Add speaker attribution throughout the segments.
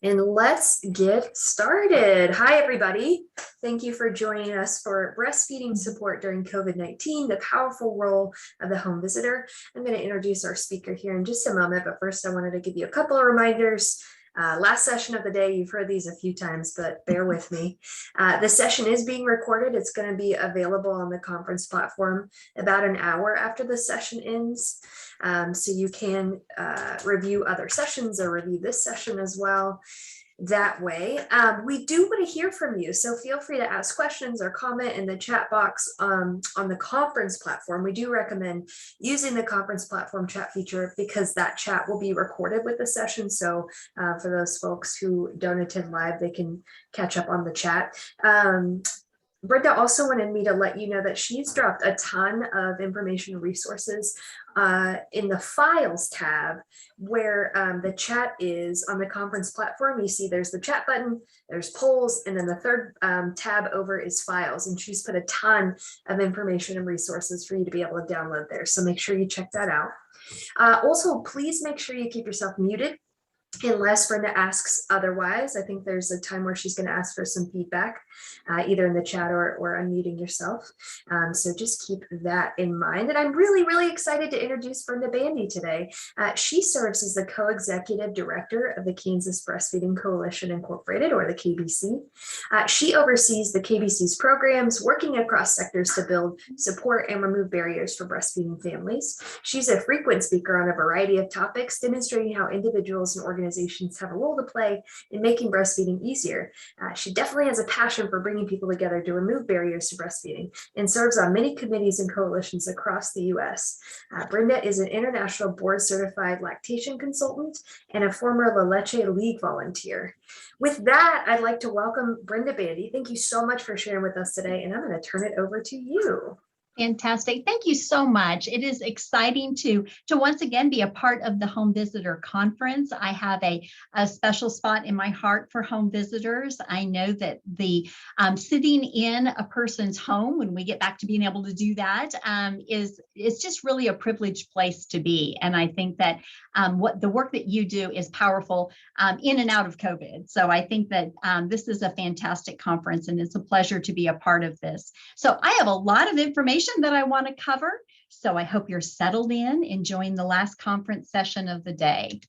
Speaker 1: And let's get started. Hi, everybody. Thank you for joining us for breastfeeding support during COVID-19, the powerful role of the home visitor. I'm going to introduce our speaker here in just a moment, but first I wanted to give you a couple of reminders. Last session of the day, you've heard these a few times, but bear with me. This session is being recorded. It's going to be available on the conference platform about an hour after the session ends. So you can review other sessions or review this session as well that way. We do want to hear from you, so feel free to ask questions or comment in the chat box on the conference platform. We do recommend using the conference platform chat feature because that chat will be recorded with the session. So for those folks who don't attend live, they can catch up on the chat. Brenda also wanted me to let you know that she's dropped a ton of information and resources in the files tab where the chat is on the conference platform. You see there's the chat button, there's polls, and then the third tab over is files. And she's put a ton of information and resources for you to be able to download there. So make sure you check that out. Also, please make sure you keep yourself muted unless Brenda asks otherwise. I think there's a time where she's going to ask for some feedback, either in the chat or unmuting yourself. So just keep that in mind. And I'm really excited to introduce Brenda Bandy today. She serves as the co-executive director of the Kansas Breastfeeding Coalition Incorporated, or the KBC. She oversees the KBC's programs, working across sectors to build, support, and remove barriers for breastfeeding families. She's a frequent speaker on a variety of topics, demonstrating how individuals and organizations have a role to play in making breastfeeding easier. She definitely has a passion for bringing people together to remove barriers to breastfeeding and serves on many committees and coalitions across the U.S. Brenda is an international board certified lactation consultant and a former La Leche League volunteer. With that, I'd like to welcome Brenda Bandy. Thank you so much for sharing with us today, and I'm going to turn it over to you.
Speaker 2: Fantastic. Thank you so much. It is exciting to once again be a part of the Home Visitor Conference. I have a special spot in my heart for home visitors. I know that the sitting in a person's home, when we get back to being able to do that, is just really a privileged place to be. And I think that what the work that you do is powerful in and out of COVID. So I think that this is a fantastic conference, and it's a pleasure to be a part of this. So I have a lot of information that I want to cover. So I hope you're settled in, enjoying the last conference session of the day.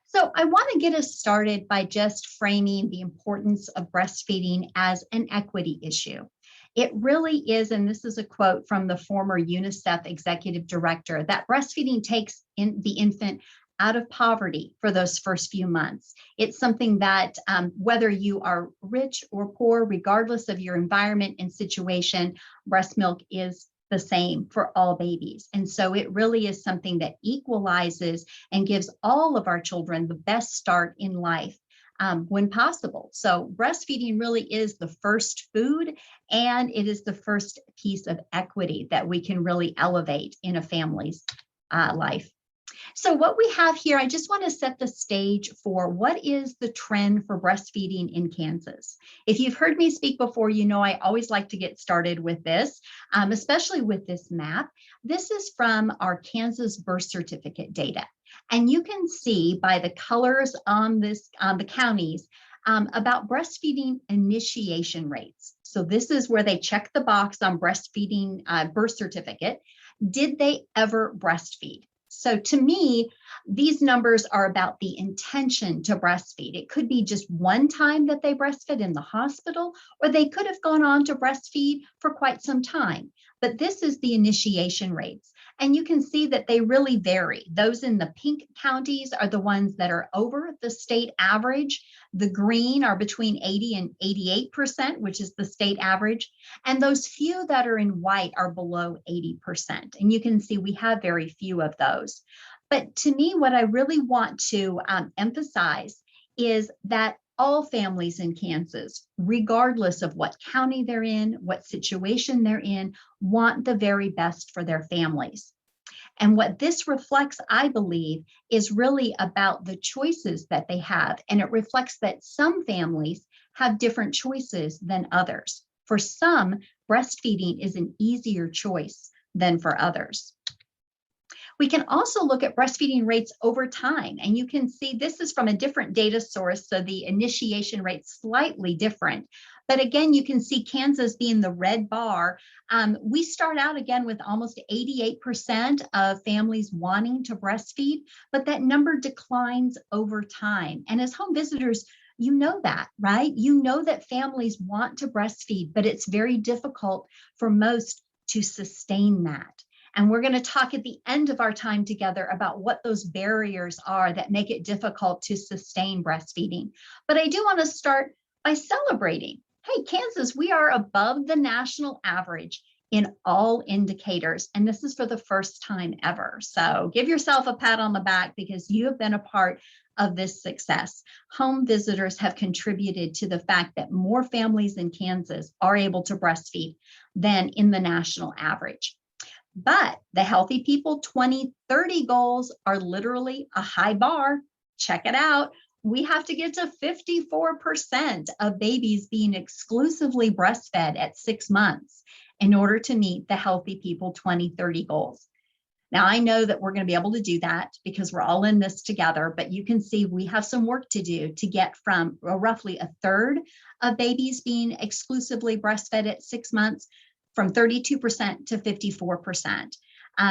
Speaker 2: So I want to get us started by just framing the importance of breastfeeding as an equity issue. It really is, and this is a quote from the former UNICEF executive director, that breastfeeding takes the infant out of poverty for those first few months. It's something that whether you are rich or poor, regardless of your environment and situation, breast milk is the same for all babies. And so it really is something that equalizes and gives all of our children the best start in life when possible. So breastfeeding really is the first food, and it is the first piece of equity that we can really elevate in a family's life. So what we have here, I just want to set the stage for what is the trend for breastfeeding in Kansas. If you've heard me speak before, you know I always like to get started with this, especially with this map. This is from our Kansas birth certificate data. And you can see by the colors on this, the counties, about breastfeeding initiation rates. So this is where they check the box on breastfeeding birth certificate. Did they ever breastfeed? So to me, these numbers are about the intention to breastfeed. It could be just one time that they breastfed in the hospital, or they could have gone on to breastfeed for quite some time. But this is the initiation rates. And you can see that they really vary. Those in the pink counties are the ones that are over the state average. The green are between 80 and 88%, which is the state average. And those few that are in white are below 80%. And you can see we have very few of those. But to me, what I really want to emphasize is that all families in Kansas, regardless of what county they're in, what situation they're in, want the very best for their families. And what this reflects, I believe, is really about the choices that they have. And it reflects that some families have different choices than others. For some, breastfeeding is an easier choice than for others. We can also look at breastfeeding rates over time, and you can see this is from a different data source, so the initiation rate's slightly different. But again, you can see Kansas being the red bar. We start out again with almost 88% of families wanting to breastfeed, but that number declines over time. And as home visitors, you know that, right? You know that families want to breastfeed, but it's very difficult for most to sustain that. And we're going to talk at the end of our time together about what those barriers are that make it difficult to sustain breastfeeding. But I do want to start by celebrating. Hey, Kansas, we are above the national average in all indicators, and this is for the first time ever. So give yourself a pat on the back because you have been a part of this success. Home visitors have contributed to the fact that more families in Kansas are able to breastfeed than in the national average. But the Healthy People 2030 goals are literally a high bar. Check it out. We have to get to 54% of babies being exclusively breastfed at 6 months in order to meet the Healthy People 2030 goals. Now, I know that we're going to be able to do that because we're all in this together, but you can see we have some work to do to get from roughly a third of babies being exclusively breastfed at 6 months from 32% to 54%.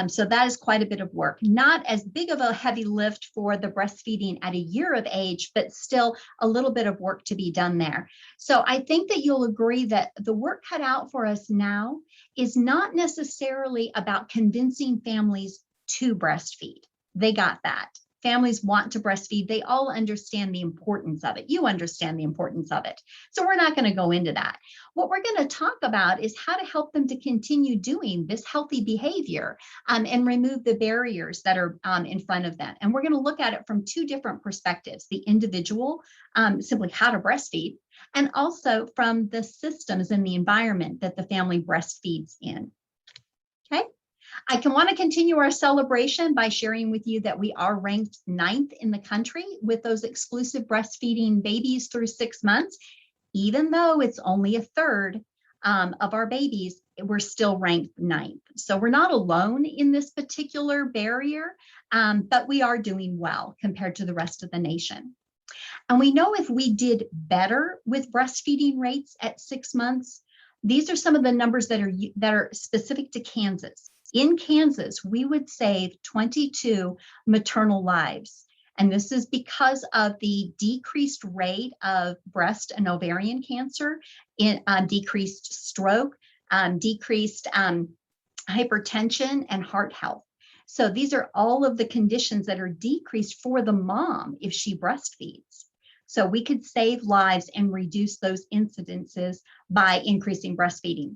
Speaker 2: So that is quite a bit of work. Not as big of a heavy lift for the breastfeeding at a year of age, but still a little bit of work to be done there. So I think that you'll agree that the work cut out for us now is not necessarily about convincing families to breastfeed. They got that. Families want to breastfeed. They all understand the importance of it. You understand the importance of it. So we're not going to go into that. What we're going to talk about is how to help them to continue doing this healthy behavior and remove the barriers that are in front of them. And we're going to look at it from two different perspectives, the individual, simply how to breastfeed, and also from the systems and the environment that the family breastfeeds in. Okay. I can want to continue our celebration by sharing with you that we are ranked 9th in the country with those exclusive breastfeeding babies through 6 months. Even though it's only a third of our babies, we're still ranked 9th. So we're not alone in this particular barrier, but we are doing well compared to the rest of the nation. And we know if we did better with breastfeeding rates at 6 months, these are some of the numbers that are specific to Kansas. In Kansas, we would save 22 maternal lives. And this is because of the decreased rate of breast and ovarian cancer, decreased stroke, decreased hypertension, and heart health. So these are all of the conditions that are decreased for the mom if she breastfeeds. So we could save lives and reduce those incidences by increasing breastfeeding.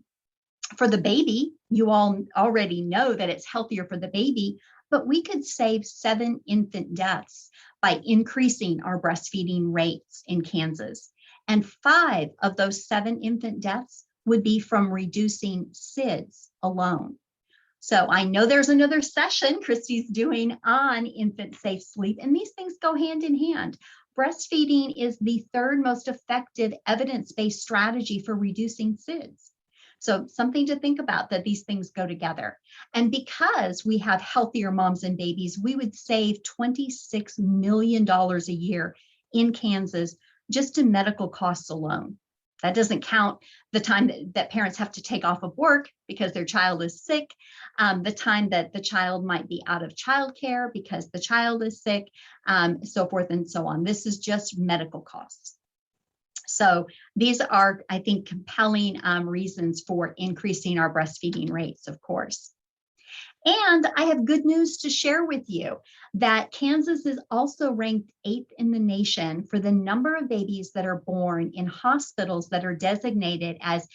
Speaker 2: For the baby, you all already know that it's healthier for the baby, but we could save 7 infant deaths by increasing our breastfeeding rates in Kansas. And 5 of those 7 infant deaths would be from reducing SIDS alone. So I know there's another session Christy's doing on infant safe sleep, and these things go hand in hand. Breastfeeding is the 3rd most effective evidence-based strategy for reducing SIDS. So something to think about, that these things go together. And because we have healthier moms and babies, we would save $26 million a year in Kansas just in medical costs alone. That doesn't count the time that parents have to take off of work because their child is sick, the time that the child might be out of childcare because the child is sick, so forth and so on. This is just medical costs. So these are, I think, compelling reasons for increasing our breastfeeding rates, of course. And I have good news to share with you that Kansas is also ranked 8th in the nation for the number of babies that are born in hospitals that are designated as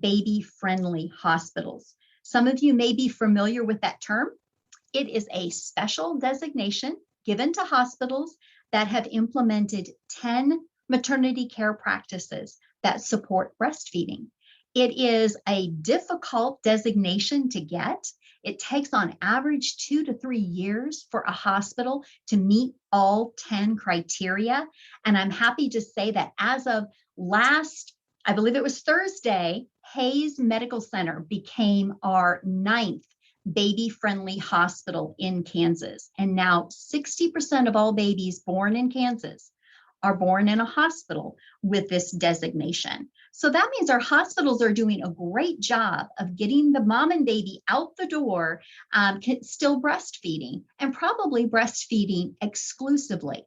Speaker 2: baby-friendly hospitals. Some of you may be familiar with that term. It is a special designation given to hospitals that have implemented 10 maternity care practices that support breastfeeding. It is a difficult designation to get. It takes on average 2 to 3 years for a hospital to meet all 10 criteria. And I'm happy to say that as of last, I believe it was Thursday, Hayes Medical Center became our 9th baby-friendly hospital in Kansas. And now 60% of all babies born in Kansas are born in a hospital with this designation. So that means our hospitals are doing a great job of getting the mom and baby out the door, still breastfeeding, and probably breastfeeding exclusively.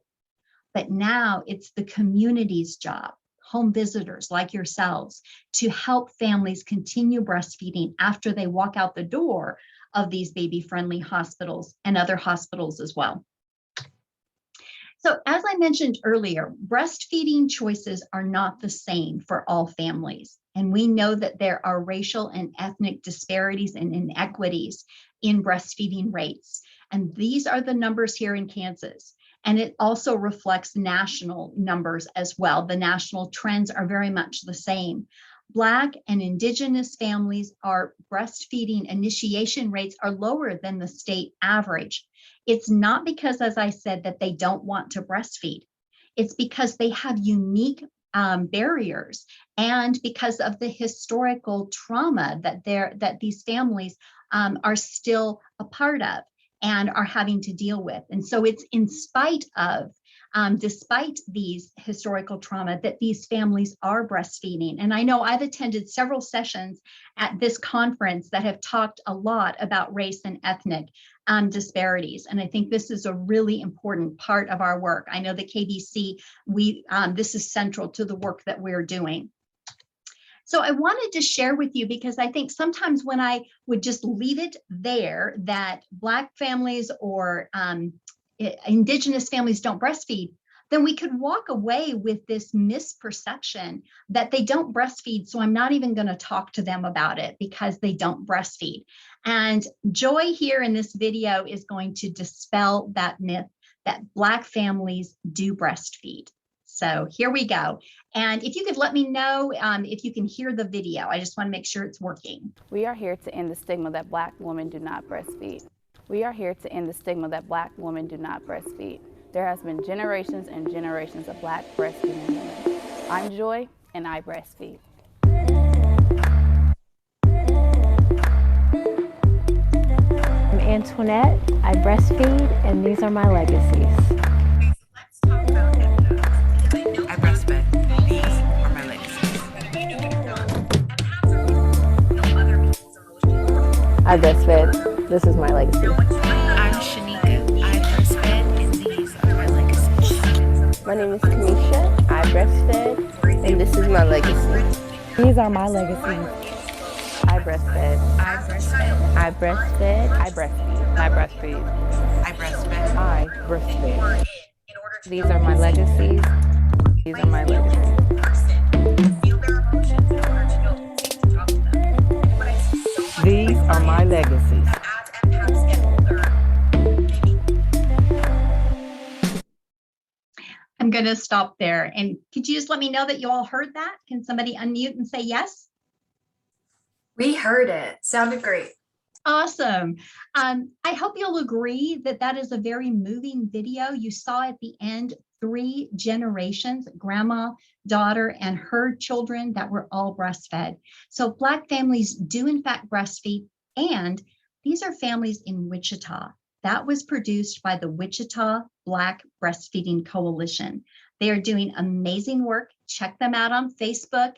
Speaker 2: But now it's the community's job, home visitors like yourselves, to help families continue breastfeeding after they walk out the door of these baby-friendly hospitals and other hospitals as well. So as I mentioned earlier, breastfeeding choices are not the same for all families. And we know that there are racial and ethnic disparities and inequities in breastfeeding rates. And these are the numbers here in Kansas. And it also reflects national numbers as well. The national trends are very much the same. Black and Indigenous families, our breastfeeding initiation rates are lower than the state average. It's not because, as I said, that they don't want to breastfeed. It's because they have unique barriers, and because of the historical trauma that these families are still a part of and are having to deal with. And so it's in spite of, despite these historical trauma, that these families are breastfeeding. And I know I've attended several sessions at this conference that have talked a lot about race and ethnic disparities. And I think this is a really important part of our work. I know that KBC, this is central to the work that we're doing. So I wanted to share with you, because I think sometimes when I would just leave it there that Black families or Indigenous families don't breastfeed, then we could walk away with this misperception that they don't breastfeed, so I'm not even going to talk to them about it because they don't breastfeed. And Joy here in this video is going to dispel that myth that Black families do breastfeed. So here we go. And if you could let me know if you can hear the video. I just want to make sure it's working.
Speaker 3: We are here to end the stigma that Black women do not breastfeed. We are here to end the stigma that Black women do not breastfeed. There has been generations and generations of Black breastfeeding women. I'm Joy, and I breastfeed.
Speaker 4: I'm Antoinette, I breastfeed, and these are my legacies.
Speaker 5: I breastfed. These are my legacies.
Speaker 4: I breastfed, this is my legacy.
Speaker 5: I'm Shanika. I breastfed, and these are my legacies.
Speaker 6: My name is Kamisha. I breastfed, and this is my legacy.
Speaker 4: These are my legacies.
Speaker 6: I breastfed.
Speaker 5: I breastfed.
Speaker 6: I breastfed. I breastfeed.
Speaker 7: I breastfeed.
Speaker 5: I breastfed.
Speaker 7: I breastfeed.
Speaker 6: These are my legacies. These are my legacies.
Speaker 7: These are my legacies.
Speaker 2: I'm going to stop there. And could you just let me know that you all heard that? Can somebody unmute and say yes?
Speaker 1: We heard it. Sounded great.
Speaker 2: Awesome. I hope you'll agree that that is a very moving video. You saw at the end 3 generations, grandma, daughter, and her children that were all breastfed. So Black families do in fact breastfeed, and these are families in Wichita. That was produced by the Wichita Black Breastfeeding Coalition. They are doing amazing work. Check them out on Facebook.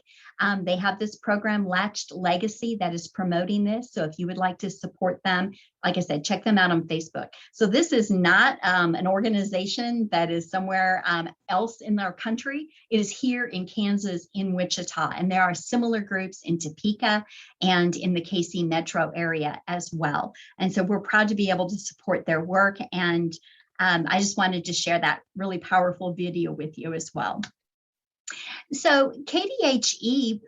Speaker 2: They have this program, Latched Legacy, that is promoting this. So if you would like to support them, like I said, check them out on Facebook. So this is not an organization that is somewhere else in our country. It is here in Kansas, in Wichita. And there are similar groups in Topeka and in the KC metro area as well. And so we're proud to be able to support their work. And I just wanted to share that really powerful video with you as well. So KDHE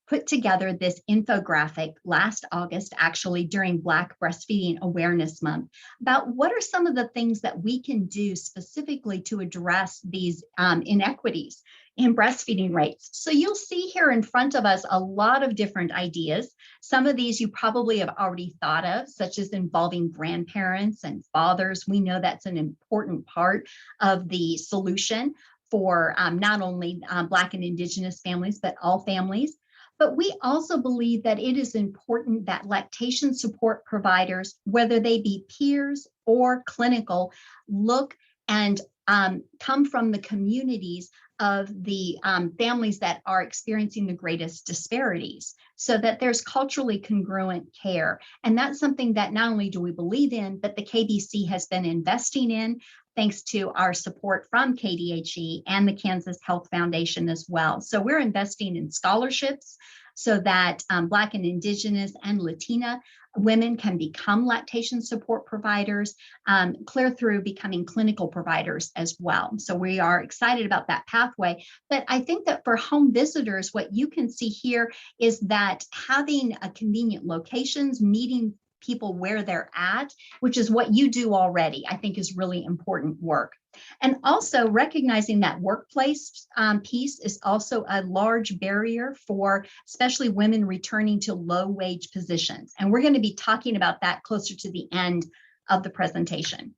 Speaker 2: put together this infographic last August, actually during Black Breastfeeding Awareness Month, about what are some of the things that we can do specifically to address these inequities in breastfeeding rates. So you'll see here in front of us a lot of different ideas. Some of these you probably have already thought of, such as involving grandparents and fathers. We know that's an important part of the solution for not only Black and Indigenous families, but all families. But we also believe that it is important that lactation support providers, whether they be peers or clinical, look and come from the communities of the families that are experiencing the greatest disparities, so that there's culturally congruent care. And that's something that not only do we believe in, but the KBC has been investing in, thanks to our support from KDHE and the Kansas Health Foundation as well. So we're investing in scholarships so that Black and Indigenous and Latina women can become lactation support providers, clear through becoming clinical providers as well. So we are excited about that pathway. But I think that for home visitors, what you can see here is that having a convenient locations, meeting people where they're at, which is what you do already, I think is really important work. And also recognizing that workplace piece is also a large barrier for especially women returning to low wage positions. And we're going to be talking about that closer to the end of the presentation.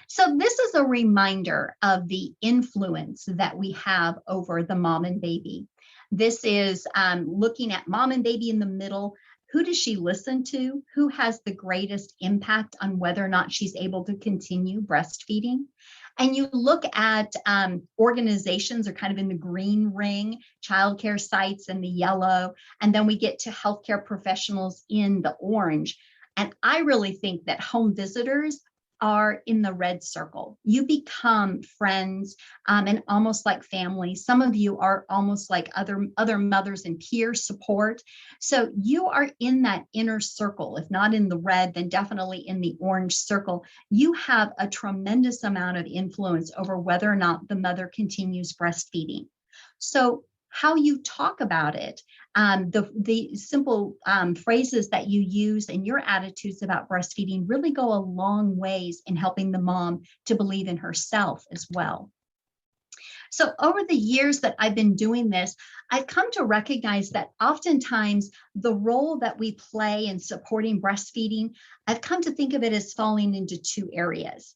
Speaker 2: So this is a reminder of the influence that we have over the mom and baby. This is looking at mom and baby in the middle. Who does she listen to? Who has the greatest impact on whether or not she's able to continue breastfeeding? And you look at organizations are kind of in the green ring, childcare sites in the yellow, and then we get to healthcare professionals in the orange. And I really think that home visitors are in the red circle. You become friends and almost like family. Some of you are almost like other mothers and peer support. So you are in that inner circle. If not in the red, then definitely in the orange circle. You have a tremendous amount of influence over whether or not the mother continues breastfeeding. So how you talk about it, the simple phrases that you use and your attitudes about breastfeeding really go a long ways in helping the mom to believe in herself as well. So over the years that I've been doing this, I've come to recognize that oftentimes the role that we play in supporting breastfeeding, I've come to think of it as falling into two areas.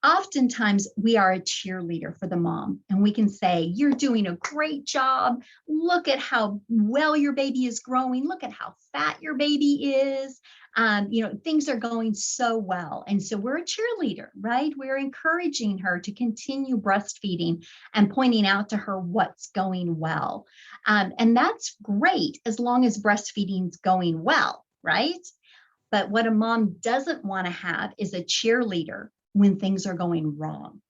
Speaker 2: Oftentimes we are a cheerleader for the mom and we can say, you're doing a great job. Look at how well your baby is growing. Look at how fat your baby is. Things are going so well. And so we're a cheerleader, right? We're encouraging her to continue breastfeeding and pointing out to her what's going well. And that's great as long as breastfeeding's going well, right? But what a mom doesn't want to have is a cheerleader when things are going wrong,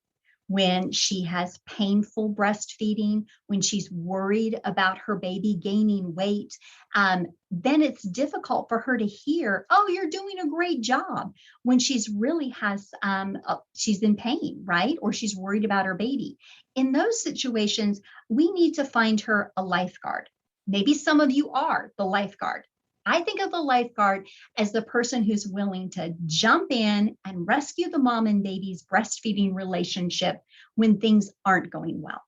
Speaker 2: when she has painful breastfeeding, when she's worried about her baby gaining weight, then it's difficult for her to hear, oh, you're doing a great job, when she's really she's in pain, right? Or she's worried about her baby. In those situations, we need to find her a lifeguard. Maybe some of you are the lifeguard. I think of the lifeguard as the person who's willing to jump in and rescue the mom and baby's breastfeeding relationship when things aren't going well.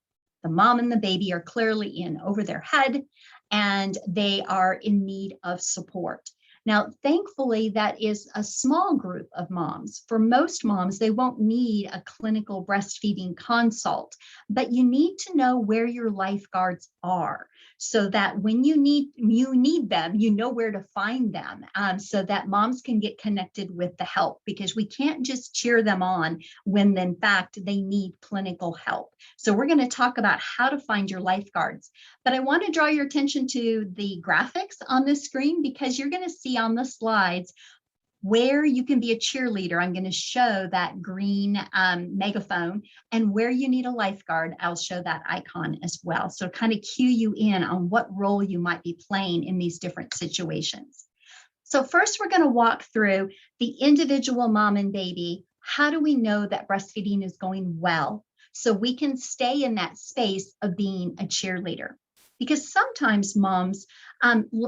Speaker 2: The mom and the baby are clearly in over their head and they are in need of support. Now, thankfully, that is a small group of moms. For most moms, they won't need a clinical breastfeeding consult, but you need to know where your lifeguards are so that when you need them, you know where to find them, so that moms can get connected with the help, because we can't just cheer them on when in fact they need clinical help. So we're going to talk about how to find your lifeguards. But I want to draw your attention to the graphics on this screen, because you're going to see on the slides where you can be a cheerleader. I'm going to show that green megaphone, and where you need a lifeguard, I'll show that icon as well. So kind of cue you in on what role you might be playing in these different situations. So first, we're going to walk through the individual mom and baby. How do we know that breastfeeding is going well so we can stay in that space of being a cheerleader? Because sometimes moms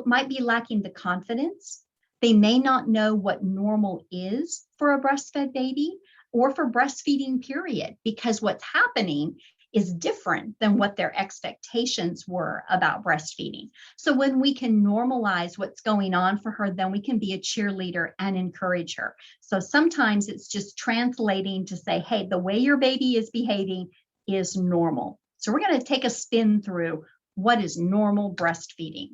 Speaker 2: might be lacking the confidence. They may not know what normal is for a breastfed baby or for breastfeeding, period, because what's happening is different than what their expectations were about breastfeeding. So when we can normalize what's going on for her, then we can be a cheerleader and encourage her. So sometimes it's just translating to say, hey, the way your baby is behaving is normal. So we're going to take a spin through what is normal breastfeeding.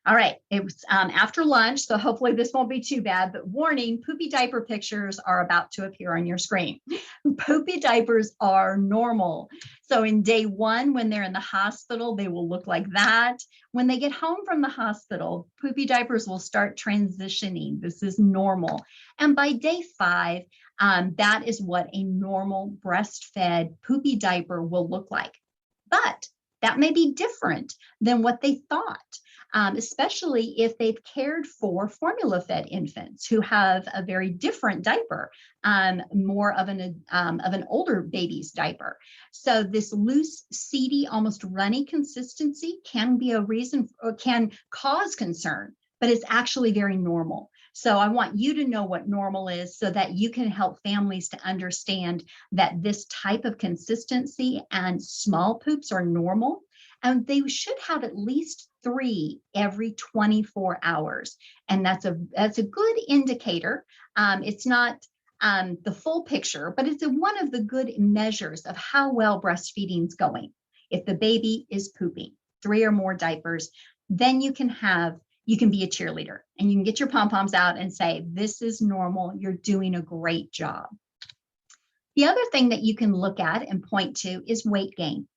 Speaker 2: All right, it was after lunch, so hopefully this won't be too bad, but warning, poopy diaper pictures are about to appear on your screen. Poopy diapers are normal. So in day one, when they're in the hospital, they will look like that. When they get home from the hospital, poopy diapers will start transitioning. This is normal. And by day 5, that is what a normal breastfed poopy diaper will look like. But that may be different than what they thought. Especially if they've cared for formula-fed infants who have a very different diaper, more of an older baby's diaper. So this loose, seedy, almost runny consistency can be a reason or can cause concern, but it's actually very normal. So I want you to know what normal is so that you can help families to understand that this type of consistency and small poops are normal. And they should have at least 3 every 24 hours. And that's a good indicator. It's not the full picture, but it's one of the good measures of how well breastfeeding is going. If the baby is pooping 3 or more diapers, then you can be a cheerleader and you can get your pom-poms out and say, this is normal, you're doing a great job. The other thing that you can look at and point to is weight gain.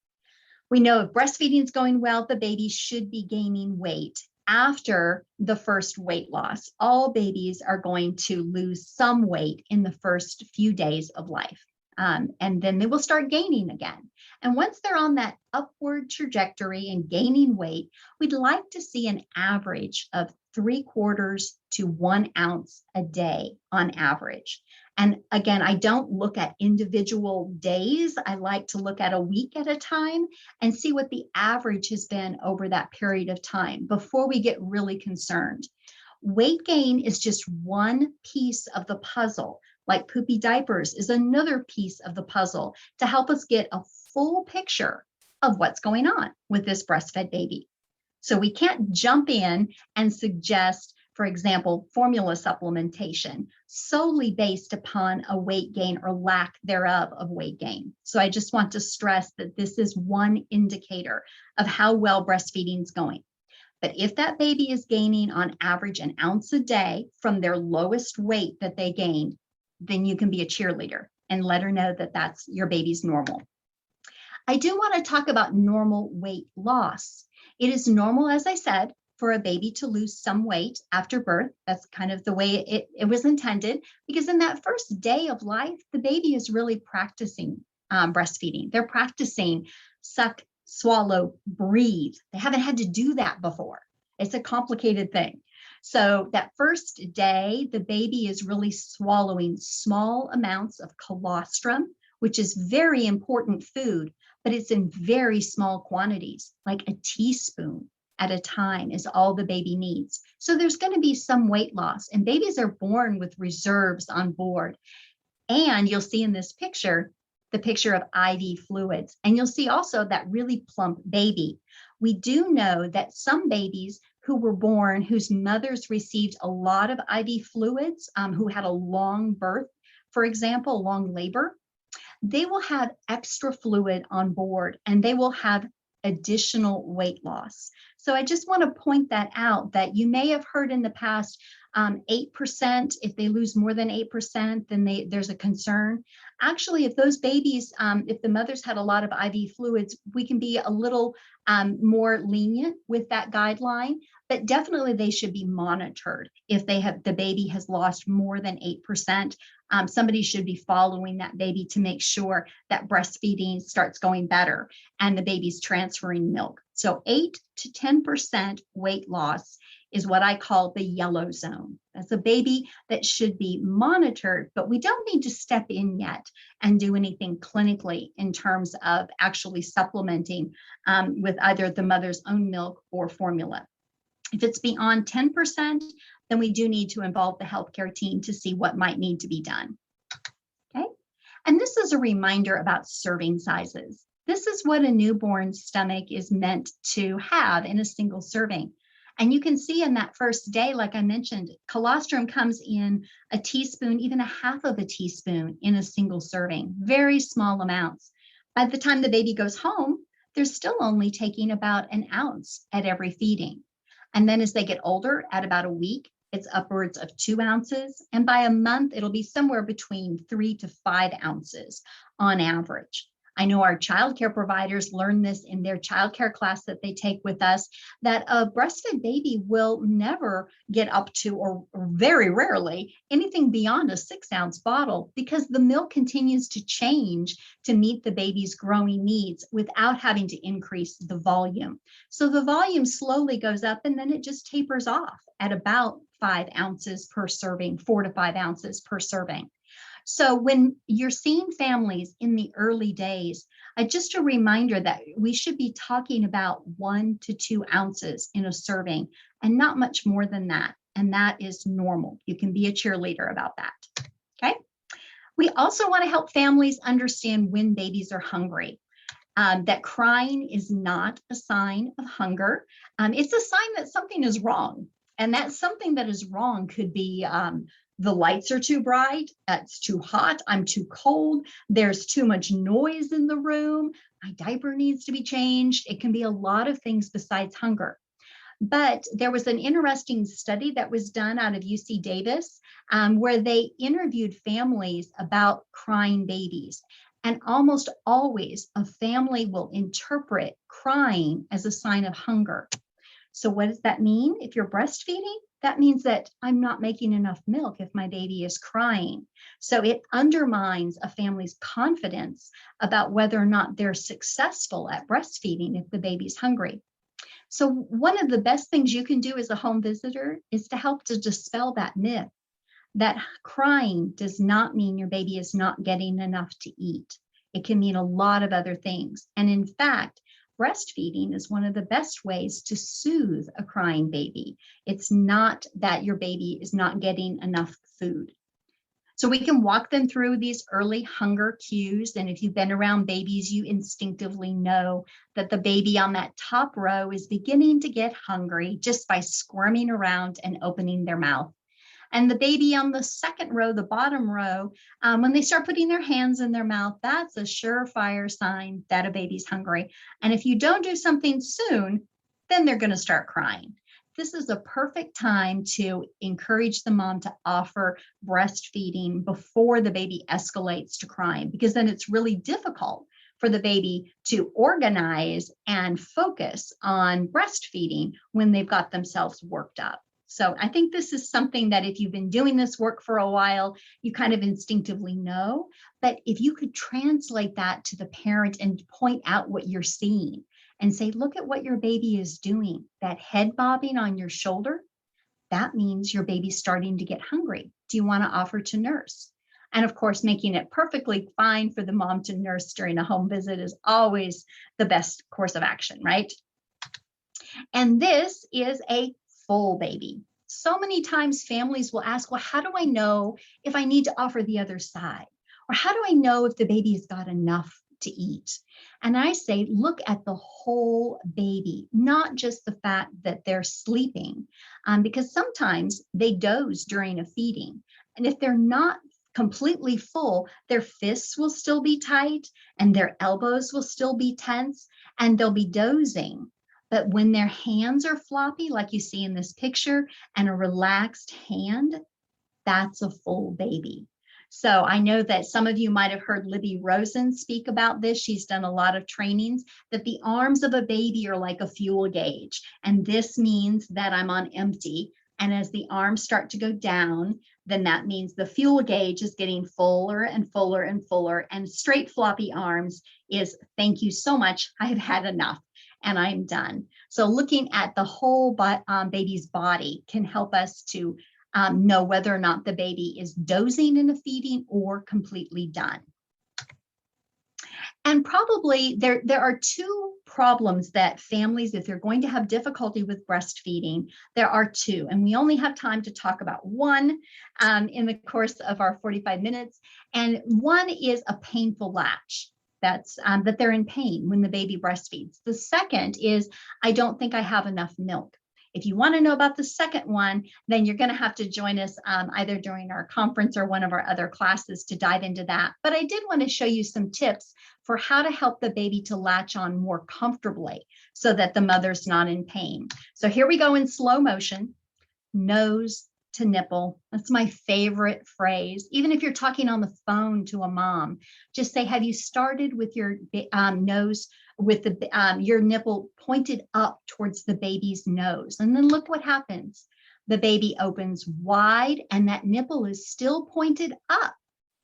Speaker 2: We know if breastfeeding is going well, the baby should be gaining weight after the first weight loss. All babies are going to lose some weight in the first few days of life. And then they will start gaining again. And once they're on that upward trajectory and gaining weight, we'd like to see an average of 3/4 to 1 ounce a day on average. And again, I don't look at individual days. I like to look at a week at a time and see what the average has been over that period of time before we get really concerned. Weight gain is just one piece of the puzzle, like poopy diapers is another piece of the puzzle to help us get a full picture of what's going on with this breastfed baby. So we can't jump in and suggest, for example, formula supplementation solely based upon a weight gain or lack thereof of weight gain. So I just want to stress that this is one indicator of how well breastfeeding is going. But if that baby is gaining on average 1 ounce a day from their lowest weight that they gained, then you can be a cheerleader and let her know that that's your baby's normal. I do want to talk about normal weight loss. It is normal, as I said, for a baby to lose some weight after birth. That's kind of the way it was intended, because in that first day of life, the baby is really practicing breastfeeding. They're practicing suck, swallow, breathe. They haven't had to do that before. It's a complicated thing. So that first day, the baby is really swallowing small amounts of colostrum, which is very important food, but it's in very small quantities, like a teaspoon at a time is all the baby needs. So there's going to be some weight loss, and babies are born with reserves on board. And you'll see in this picture, the picture of IV fluids, and you'll see also that really plump baby. We do know that some babies who were born, whose mothers received a lot of IV fluids, who had a long birth, for example, long labor, they will have extra fluid on board and they will have additional weight loss. So I just want to point that out, that you may have heard in the past 8%, if they lose more than 8%, then there's a concern. Actually, if those babies, if the mothers had a lot of IV fluids, we can be a little more lenient with that guideline, but definitely they should be monitored. If the baby has lost more than 8%, somebody should be following that baby to make sure that breastfeeding starts going better and the baby's transferring milk. So 8 to 10% weight loss is what I call the yellow zone. That's a baby that should be monitored, but we don't need to step in yet and do anything clinically in terms of actually supplementing with either the mother's own milk or formula. If it's beyond 10%, then we do need to involve the healthcare team to see what might need to be done. Okay, and this is a reminder about serving sizes. This is what a newborn stomach is meant to have in a single serving. And you can see in that first day, like I mentioned, colostrum comes in a teaspoon, even a half of a teaspoon in a single serving, very small amounts. By the time the baby goes home, they're still only taking about 1 ounce at every feeding. And then as they get older, at about a week, it's upwards of 2 ounces. And by a month, it'll be somewhere between 3 to 5 ounces on average. I know our childcare providers learn this in their childcare class that they take with us, that a breastfed baby will never get up to, or very rarely, anything beyond a 6-ounce bottle, because the milk continues to change to meet the baby's growing needs without having to increase the volume. So the volume slowly goes up and then it just tapers off at about 5 ounces per serving, 4 to 5 ounces per serving. So when you're seeing families in the early days, just a reminder that we should be talking about 1 to 2 ounces in a serving and not much more than that. And that is normal. You can be a cheerleader about that. Okay. We also want to help families understand when babies are hungry. That crying is not a sign of hunger. It's a sign that something is wrong. And that something that is wrong could be the lights are too bright, it's too hot, I'm too cold, there's too much noise in the room, my diaper needs to be changed. It can be a lot of things besides hunger. But there was an interesting study that was done out of UC Davis where they interviewed families about crying babies. And almost always a family will interpret crying as a sign of hunger. So what does that mean? If you're breastfeeding, that means that I'm not making enough milk if my baby is crying. So it undermines a family's confidence about whether or not they're successful at breastfeeding if the baby's hungry. So one of the best things you can do as a home visitor is to help to dispel that myth that crying does not mean your baby is not getting enough to eat. It can mean a lot of other things. And in fact, breastfeeding is one of the best ways to soothe a crying baby. It's not that your baby is not getting enough food. So we can walk them through these early hunger cues. And if you've been around babies, you instinctively know that the baby on that top row is beginning to get hungry just by squirming around and opening their mouth. And the baby on the second row, the bottom row, when they start putting their hands in their mouth, that's a surefire sign that a baby's hungry. And if you don't do something soon, then they're going to start crying. This is a perfect time to encourage the mom to offer breastfeeding before the baby escalates to crying, because then it's really difficult for the baby to organize and focus on breastfeeding when they've got themselves worked up. So I think this is something that if you've been doing this work for a while, you kind of instinctively know. But if you could translate that to the parent and point out what you're seeing and say, look at what your baby is doing, that head bobbing on your shoulder, that means your baby's starting to get hungry. Do you want to offer to nurse? And of course, making it perfectly fine for the mom to nurse during a home visit is always the best course of action, right? And this is a full baby. So many times families will ask, well, how do I know if I need to offer the other side? Or how do I know if the baby's got enough to eat? And I say, look at the whole baby, not just the fact that they're sleeping, because sometimes they doze during a feeding. And if they're not completely full, their fists will still be tight and their elbows will still be tense and they'll be dozing. But when their hands are floppy, like you see in this picture, and a relaxed hand, that's a full baby. So I know that some of you might have heard Libby Rosen speak about this. She's done a lot of trainings that the arms of a baby are like a fuel gauge. And this means that I'm on empty. And as the arms start to go down, then that means the fuel gauge is getting fuller and fuller and fuller. And straight floppy arms is thank you so much. I have had enough. And I'm done. So looking at the whole baby's body can help us to know whether or not the baby is dozing in a feeding or completely done. And probably there are two problems that families, if they're going to have difficulty with breastfeeding, there are two. And we only have time to talk about one in the course of our 45 minutes. And one is a painful latch. That's that they're in pain when the baby breastfeeds. The second is, I don't think I have enough milk. If you want to know about the second one, then you're going to have to join us either during our conference or one of our other classes to dive into that. But I did want to show you some tips for how to help the baby to latch on more comfortably so that the mother's not in pain. So here we go in slow motion, nose to nipple. That's my favorite phrase. Even if you're talking on the phone to a mom, just say, have you started with your nose with your nipple pointed up towards the baby's nose? And then look what happens. The baby opens wide and that nipple is still pointed up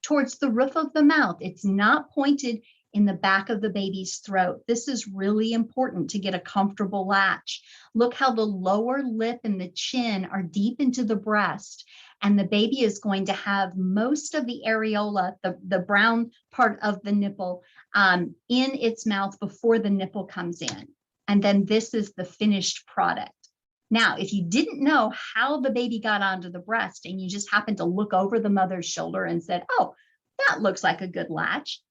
Speaker 2: towards the roof of the mouth. It's not pointed in the back of the baby's throat. This is really important to get a comfortable latch. Look how the lower lip and the chin are deep into the breast, and the baby is going to have most of the areola, the brown part of the nipple, in its mouth before the nipple comes in. And then this is the finished product. Now, if you didn't know how the baby got onto the breast and you just happened to look over the mother's shoulder and said, oh, that looks like a good latch,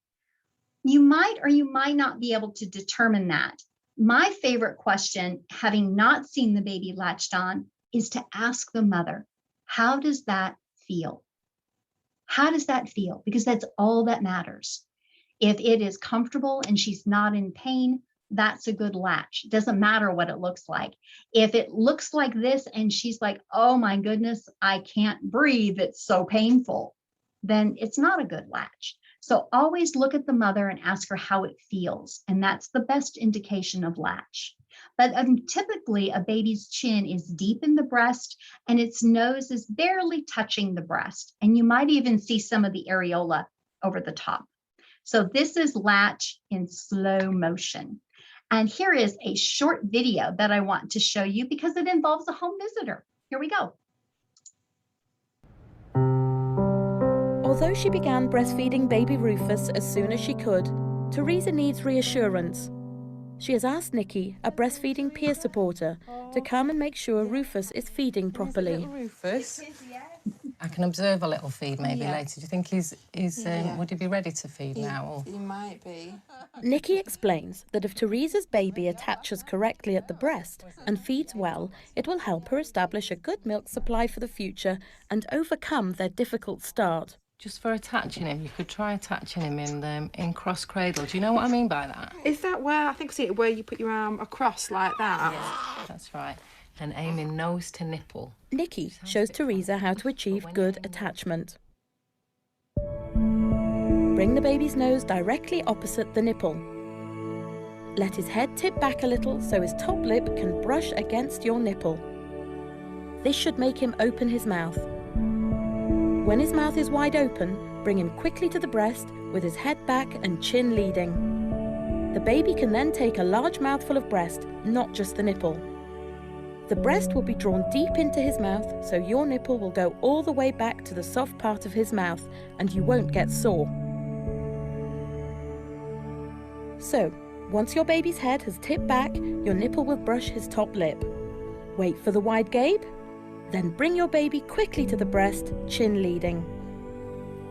Speaker 2: you might or you might not be able to determine that. My favorite question, having not seen the baby latched on, is to ask the mother, how does that feel? How does that feel? Because that's all that matters. If it is comfortable and she's not in pain, that's a good latch. It doesn't matter what it looks like. If it looks like this and she's like, oh my goodness, I can't breathe, it's so painful, then it's not a good latch. So always look at the mother and ask her how it feels. And that's the best indication of latch. But typically a baby's chin is deep in the breast and its nose is barely touching the breast. And you might even see some of the areola over the top. So this is latch in slow motion. And here is a short video that I want to show you because it involves a home visitor. Here we go.
Speaker 8: Although she began breastfeeding baby Rufus as soon as she could, Teresa needs reassurance. She has asked Nikki, a breastfeeding peer supporter, to come and make sure Rufus is feeding properly.
Speaker 9: Rufus. I can observe a little feed maybe later. Do you think would he be ready to feed now? Or?
Speaker 10: He might be.
Speaker 8: Nikki explains that if Teresa's baby attaches correctly at the breast and feeds well, it will help her establish a good milk supply for the future and overcome their difficult start.
Speaker 9: Just for attaching him, you could try attaching him in cross cradle. Do you know what I mean by that?
Speaker 10: Is that where, I think I see it where you put your arm across like that?
Speaker 9: Yeah, that's right. And aiming nose to nipple.
Speaker 8: Nikki shows Teresa how to achieve good attachment. Bring the baby's nose directly opposite the nipple. Let his head tip back a little so his top lip can brush against your nipple. This should make him open his mouth. When his mouth is wide open, bring him quickly to the breast with his head back and chin leading. The baby can then take a large mouthful of breast, not just the nipple. The breast will be drawn deep into his mouth, so your nipple will go all the way back to the soft part of his mouth and you won't get sore. So, once your baby's head has tipped back, your nipple will brush his top lip. Wait for the wide gape. Then bring your baby quickly to the breast, chin leading.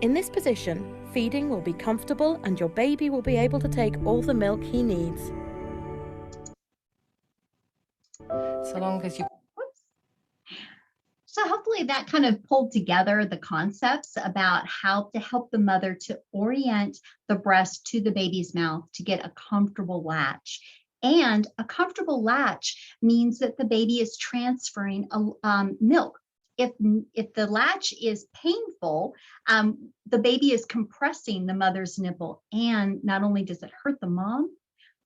Speaker 8: In this position, feeding will be comfortable and your baby will be able to take all the milk he needs.
Speaker 9: So long as you...
Speaker 2: So hopefully that kind of pulled together the concepts about how to help the mother to orient the breast to the baby's mouth to get a comfortable latch. And a comfortable latch means that the baby is transferring milk. If the latch is painful, the baby is compressing the mother's nipple. And not only does it hurt the mom,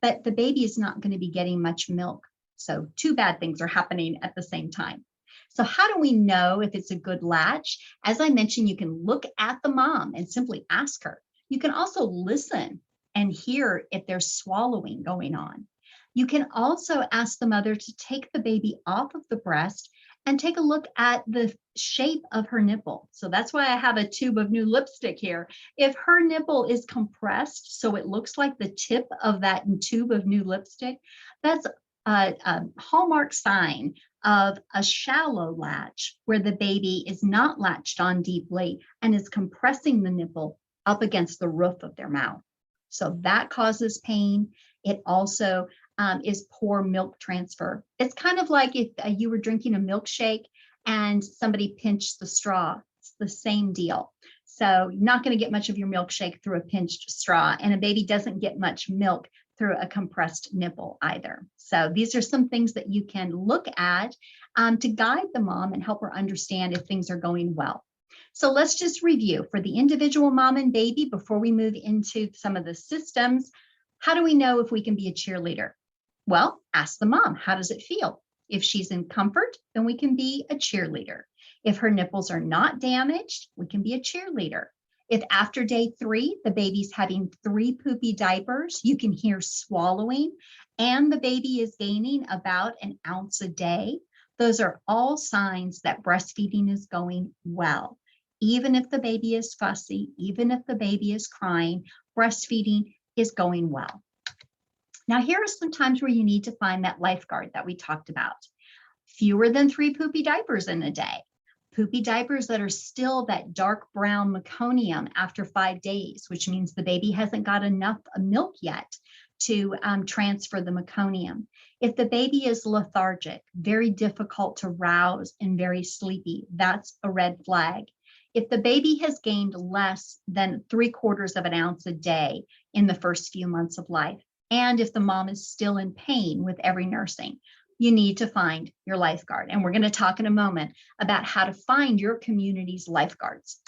Speaker 2: but the baby is not going to be getting much milk. So two bad things are happening at the same time. So how do we know if it's a good latch? As I mentioned, you can look at the mom and simply ask her. You can also listen and hear if there's swallowing going on. You can also ask the mother to take the baby off of the breast and take a look at the shape of her nipple. So that's why I have a tube of new lipstick here. If her nipple is compressed, so it looks like the tip of that tube of new lipstick, that's a hallmark sign of a shallow latch where the baby is not latched on deeply and is compressing the nipple up against the roof of their mouth. So that causes pain. It also is poor milk transfer. It's kind of like if you were drinking a milkshake and somebody pinched the straw. It's the same deal. So you're not going to get much of your milkshake through a pinched straw, and a baby doesn't get much milk through a compressed nipple either. So these are some things that you can look at to guide the mom and help her understand if things are going well. So let's just review for the individual mom and baby before we move into some of the systems. How do we know if we can be a cheerleader? Well, ask the mom, how does it feel? If she's in comfort, then we can be a cheerleader. If her nipples are not damaged, we can be a cheerleader. If after day 3, the baby's having 3 poopy diapers, you can hear swallowing, and the baby is gaining about an ounce a day, those are all signs that breastfeeding is going well. Even if the baby is fussy, even if the baby is crying, breastfeeding is going well. Now, here are some times where you need to find that lifeguard that we talked about. Fewer than 3 poopy diapers in a day. Poopy diapers that are still that dark brown meconium after 5 days, which means the baby hasn't got enough milk yet to transfer the meconium. If the baby is lethargic, very difficult to rouse and very sleepy, that's a red flag. If the baby has gained less than 3/4 of an ounce a day in the first few months of life, and if the mom is still in pain with every nursing, you need to find your lifeguard. And we're going to talk in a moment about how to find your community's lifeguards.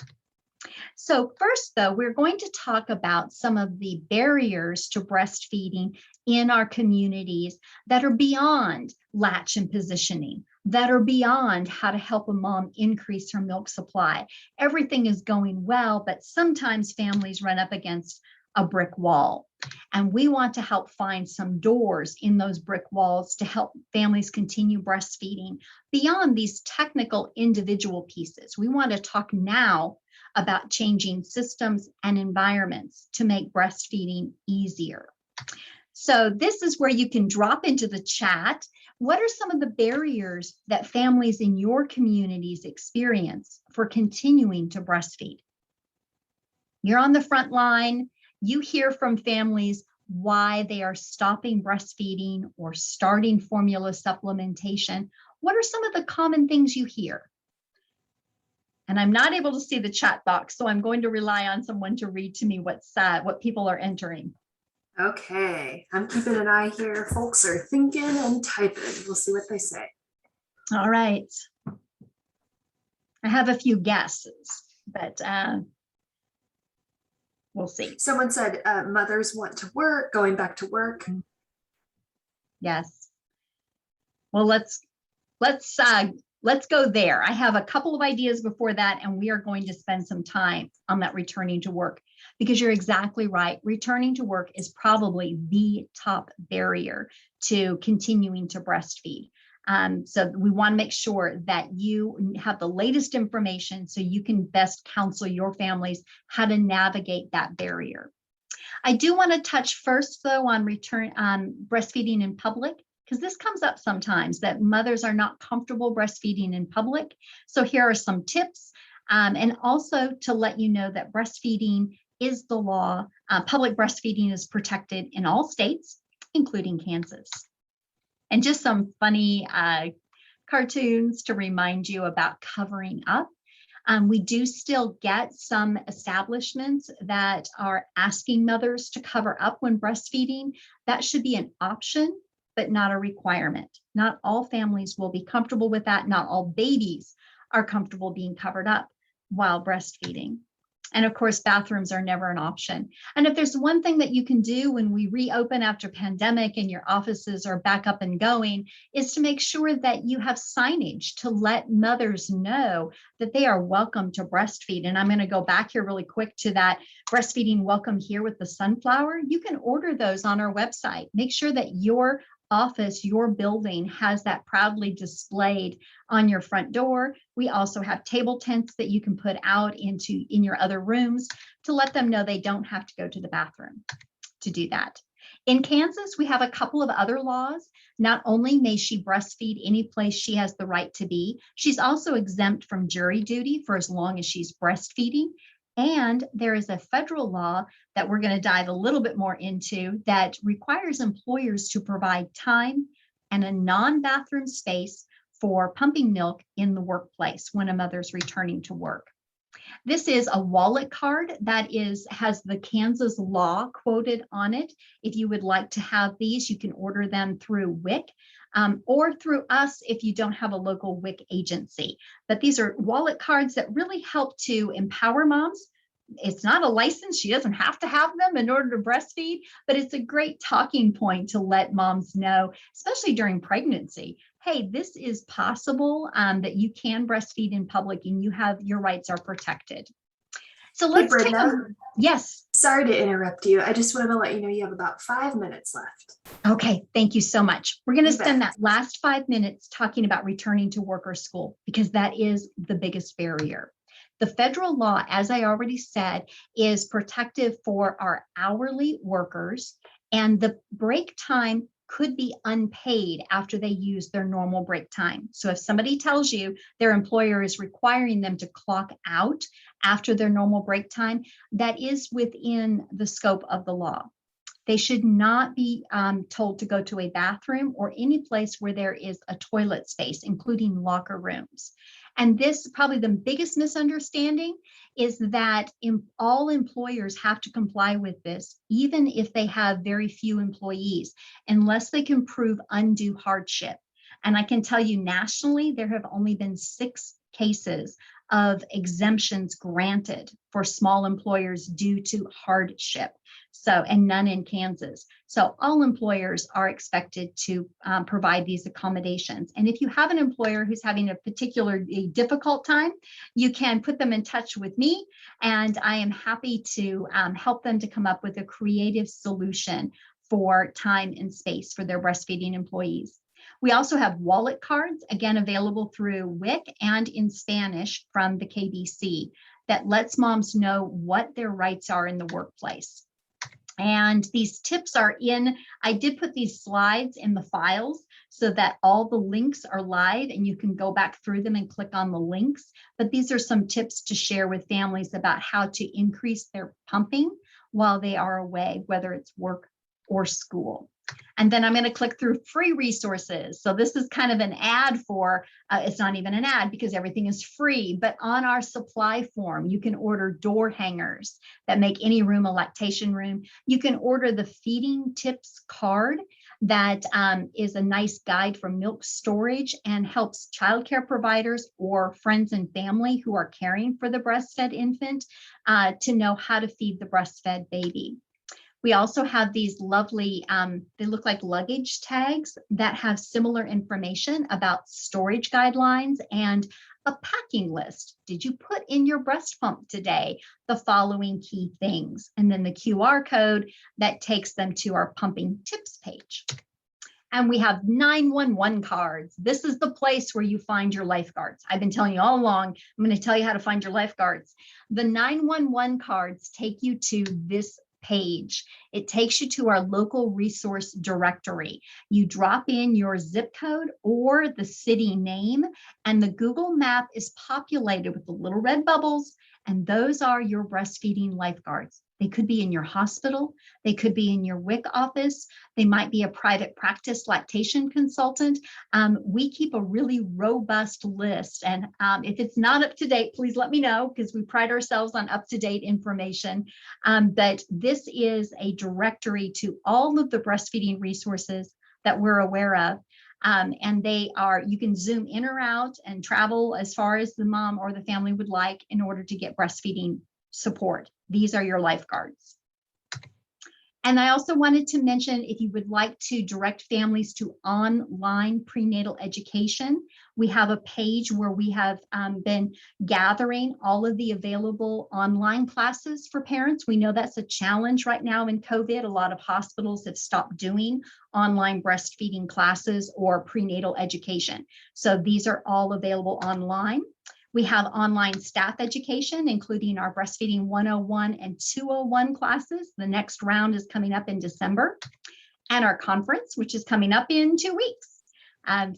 Speaker 2: So first, though, we're going to talk about some of the barriers to breastfeeding in our communities that are beyond latch and positioning, that are beyond how to help a mom increase her milk supply. Everything is going well, but sometimes families run up against a brick wall. And we want to help find some doors in those brick walls to help families continue breastfeeding beyond these technical individual pieces. We want to talk now about changing systems and environments to make breastfeeding easier. So this is where you can drop into the chat. What are some of the barriers that families in your communities experience for continuing to breastfeed? You're on the front line. You hear from families why they are stopping breastfeeding or starting formula supplementation. What are some of the common things you hear? And I'm not able to see the chat box, so I'm going to rely on someone to read to me what people are entering.
Speaker 1: Okay, I'm keeping an eye here. Folks are thinking and typing. We'll see what they say.
Speaker 2: All right. I have a few guesses, but we'll see.
Speaker 1: Someone said mothers want to work, going back to work.
Speaker 2: Yes. Well, let's go there. I have a couple of ideas before that, and we are going to spend some time on that returning to work, because you're exactly right. Returning to work is probably the top barrier to continuing to breastfeed. So we want to make sure that you have the latest information so you can best counsel your families how to navigate that barrier. I do want to touch first, though, on breastfeeding in public, because this comes up sometimes that mothers are not comfortable breastfeeding in public. So here are some tips, and also to let you know that breastfeeding is the law. Public breastfeeding is protected in all states, including Kansas. And just some funny cartoons to remind you about covering up. We do still get some establishments that are asking mothers to cover up when breastfeeding. That should be an option, but not a requirement. Not all families will be comfortable with that. Not all babies are comfortable being covered up while breastfeeding. And of course, bathrooms are never an option. And if there's one thing that you can do when we reopen after pandemic and your offices are back up and going, is to make sure that you have signage to let mothers know that they are welcome to breastfeed. And I'm going to go back here really quick to that breastfeeding welcome here with the sunflower. You can order those on our website. Make sure that your office, your building has that proudly displayed on your front door. We also have table tents that you can put out in your other rooms to let them know they don't have to go to the bathroom to do that. In Kansas, we have a couple of other laws. Not only may she breastfeed any place she has the right to be, she's also exempt from jury duty for as long as she's breastfeeding. And there is a federal law that we're going to dive a little bit more into that requires employers to provide time and a non-bathroom space for pumping milk in the workplace when a mother's returning to work. This is a wallet card that has the Kansas law quoted on it. If you would like to have these, you can order them through WIC or through us if you don't have a local WIC agency. But these are wallet cards that really help to empower moms. It's not a license. She doesn't have to have them in order to breastfeed, but it's a great talking point to let moms know, especially during pregnancy. Hey, this is possible, that you can breastfeed in public and your rights are protected. So let's take yes.
Speaker 1: Sorry to interrupt you. I just wanted to let you know you have about 5 minutes left.
Speaker 2: Okay, thank you so much. We're going to spend that last 5 minutes talking about returning to work or school, because that is the biggest barrier. The federal law, as I already said, is protective for our hourly workers, and the break time could be unpaid after they use their normal break time. So if somebody tells you their employer is requiring them to clock out after their normal break time, that is within the scope of the law. They should not be told to go to a bathroom or any place where there is a toilet space, including locker rooms. And this, probably the biggest misunderstanding, is that all employers have to comply with this, even if they have very few employees, unless they can prove undue hardship. And I can tell you nationally, there have only been 6 cases of exemptions granted for small employers due to hardship. So, and none in Kansas. So all employers are expected to provide these accommodations. And if you have an employer who's having a particularly difficult time, you can put them in touch with me, and I am happy to help them to come up with a creative solution for time and space for their breastfeeding employees. We also have wallet cards, again, available through WIC and in Spanish from the KBC, that lets moms know what their rights are in the workplace. And these tips are I did put these slides in the files so that all the links are live and you can go back through them and click on the links. But these are some tips to share with families about how to increase their pumping while they are away, whether it's work or school. And then I'm going to click through free resources. So this is kind of an ad for, it's not even an ad because everything is free, but on our supply form, you can order door hangers that make any room a lactation room. You can order the feeding tips card that is a nice guide for milk storage and helps childcare providers or friends and family who are caring for the breastfed infant to know how to feed the breastfed baby. We also have these lovely, they look like luggage tags that have similar information about storage guidelines and a packing list. Did you put in your breast pump today the following key things? And then the QR code that takes them to our pumping tips page. And we have 911 cards. This is the place where you find your lifeguards. I've been telling you all along, I'm going to tell you how to find your lifeguards. The 911 cards take you to this page. It takes you to our local resource directory. You drop in your zip code or the city name, and the Google map is populated with the little red bubbles, and those are your breastfeeding lifeguards. They could be in your hospital. They could be in your WIC office. They might be a private practice lactation consultant. We keep a really robust list. And if it's not up to date, please let me know, because we pride ourselves on up-to-date information. But this is a directory to all of the breastfeeding resources that we're aware of. And they are, you can zoom in or out and travel as far as the mom or the family would like in order to get breastfeeding support. These are your lifeguards. And I also wanted to mention, if you would like to direct families to online prenatal education, we have a page where we have been gathering all of the available online classes for parents. We know that's a challenge right now in COVID. A lot of hospitals have stopped doing online breastfeeding classes or prenatal education. So these are all available online. We have online staff education, including our Breastfeeding 101 and 201 classes. The next round is coming up in December, and our conference, which is coming up in 2 weeks.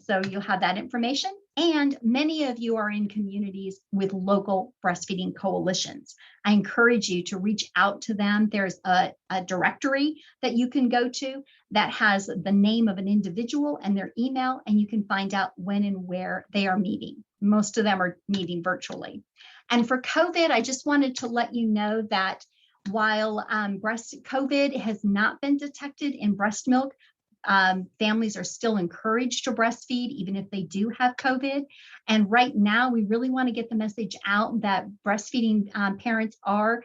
Speaker 2: So you'll have that information. And many of you are in communities with local breastfeeding coalitions. I encourage you to reach out to them. There's a directory that you can go to that has the name of an individual and their email, and you can find out when and where they are meeting. Most of them are meeting virtually. And for COVID, I just wanted to let you know that while COVID has not been detected in breast milk, families are still encouraged to breastfeed, even if they do have COVID. And right now, we really want to get the message out that breastfeeding parents are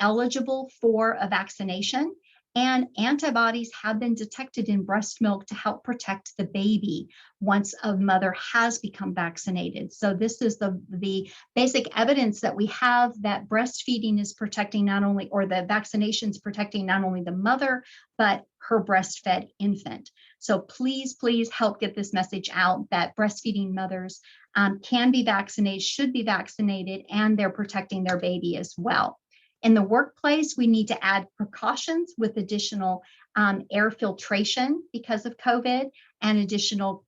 Speaker 2: eligible for a vaccination. And antibodies have been detected in breast milk to help protect the baby once a mother has become vaccinated. So this is the basic evidence that we have that breastfeeding is protecting not only, or the vaccinations protecting not only the mother, but her breastfed infant. So please, please help get this message out that breastfeeding mothers can be vaccinated, should be vaccinated, and they're protecting their baby as well. In the workplace, we need to add precautions with additional air filtration because of COVID and additional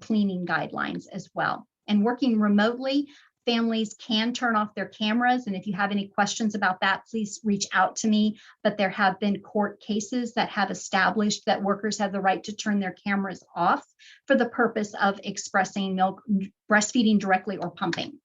Speaker 2: cleaning guidelines as well. And working remotely, families can turn off their cameras. And if you have any questions about that, please reach out to me. But there have been court cases that have established that workers have the right to turn their cameras off for the purpose of expressing milk, breastfeeding directly, or pumping.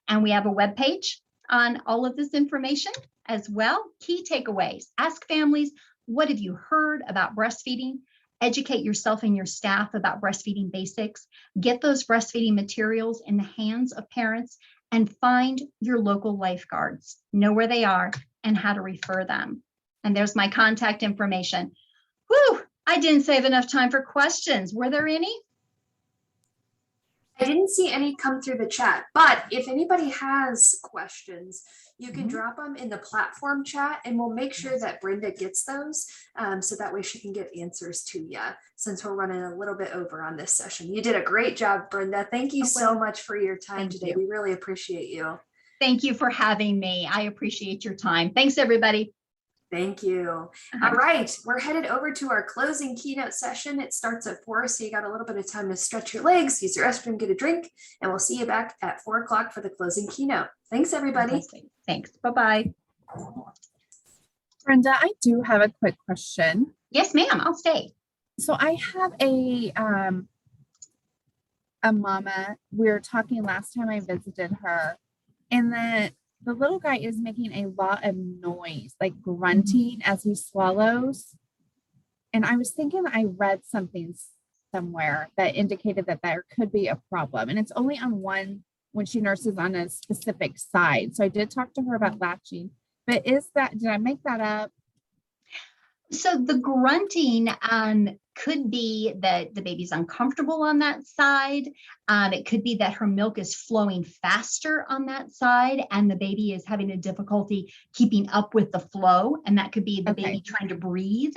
Speaker 2: And we have a webpage on all of this information as well. Key takeaways: ask families, what have you heard about breastfeeding? Educate yourself and your staff about breastfeeding basics. Get those breastfeeding materials in the hands of parents, and find your local lifeguards. Know where they are and how to refer them. And there's my contact information. Whew, I didn't save enough time for questions. Were there any?
Speaker 1: I didn't see any come through the chat, but if anybody has questions, you can drop them in the platform chat, and we'll make sure that Brenda gets those, so that way she can get answers to you, since we're running a little bit over on this session. You did a great job, Brenda. Thank you so much for your time today. We really appreciate you.
Speaker 2: Thank you for having me. I appreciate your time. Thanks, everybody.
Speaker 1: Thank you. All right, we're headed over to our closing keynote session. It starts at 4, so you got a little bit of time to stretch your legs, use your restroom, get a drink, and we'll see you back at 4 o'clock for the closing keynote. Thanks, everybody.
Speaker 2: Thanks. Bye-bye.
Speaker 11: Brenda, I do have a quick question.
Speaker 2: Yes, ma'am. I'll stay.
Speaker 11: So I have a mama. We were talking last time I visited her, and the little guy is making a lot of noise, like grunting as he swallows. And I was thinking I read something somewhere that indicated that there could be a problem. And it's only on one, when she nurses on a specific side. So I did talk to her about latching, but did I make that up?
Speaker 2: So the grunting could be that the baby's uncomfortable on that side. It could be that her milk is flowing faster on that side, and the baby is having a difficulty keeping up with the flow. And that could be the baby trying to breathe.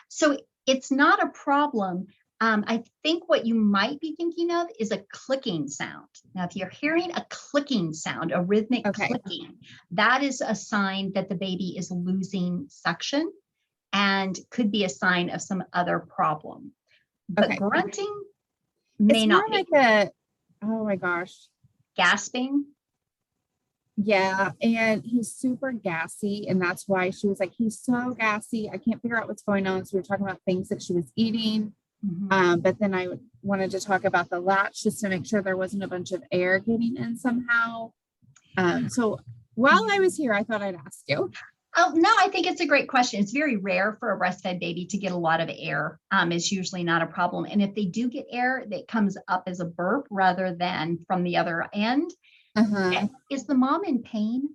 Speaker 2: So it's not a problem. I think what you might be thinking of is a clicking sound. Now, if you're hearing a clicking sound, a rhythmic clicking, that is a sign that the baby is losing suction, and could be a sign of some other problem. But grunting may not be.
Speaker 11: Like oh my gosh.
Speaker 2: Gasping?
Speaker 11: Yeah, and he's super gassy, and that's why she was like, he's so gassy. I can't figure out what's going on. So we were talking about things that she was eating. But then I wanted to talk about the latch just to make sure there wasn't a bunch of air getting in somehow. So while I was here, I thought I'd ask you.
Speaker 2: Oh, no, I think it's a great question. It's very rare for a breastfed baby to get a lot of air. It's usually not a problem. And if they do get air, that comes up as a burp rather than from the other end. Is the mom in pain?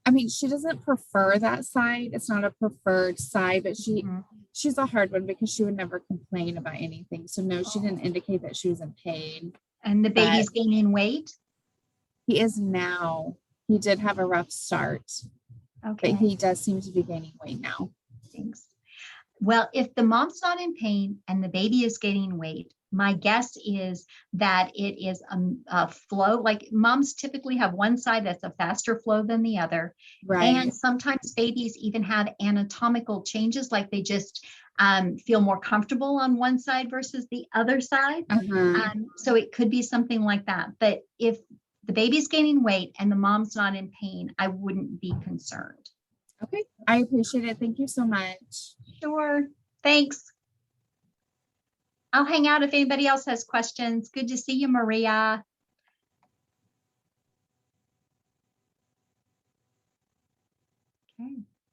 Speaker 11: I mean, she doesn't prefer that side. It's not a preferred side, but she's a hard one because she would never complain about anything. So no, she didn't indicate that she was in pain.
Speaker 2: And the baby's gaining weight?
Speaker 11: He is now. He did have a rough start.
Speaker 2: Okay.
Speaker 11: But he does seem to be gaining weight now.
Speaker 2: Thanks. Well, if the mom's not in pain and the baby is gaining weight, my guess is that it is a flow. Like moms typically have one side that's a faster flow than the other.
Speaker 11: Right.
Speaker 2: And sometimes babies even have anatomical changes, like they just feel more comfortable on one side versus the other side. So it could be something like that. But if the baby's gaining weight and the mom's not in pain, I wouldn't be concerned.
Speaker 11: Okay, I appreciate it. Thank you so much.
Speaker 2: Sure. Thanks. I'll hang out if anybody else has questions. Good to see you, Maria.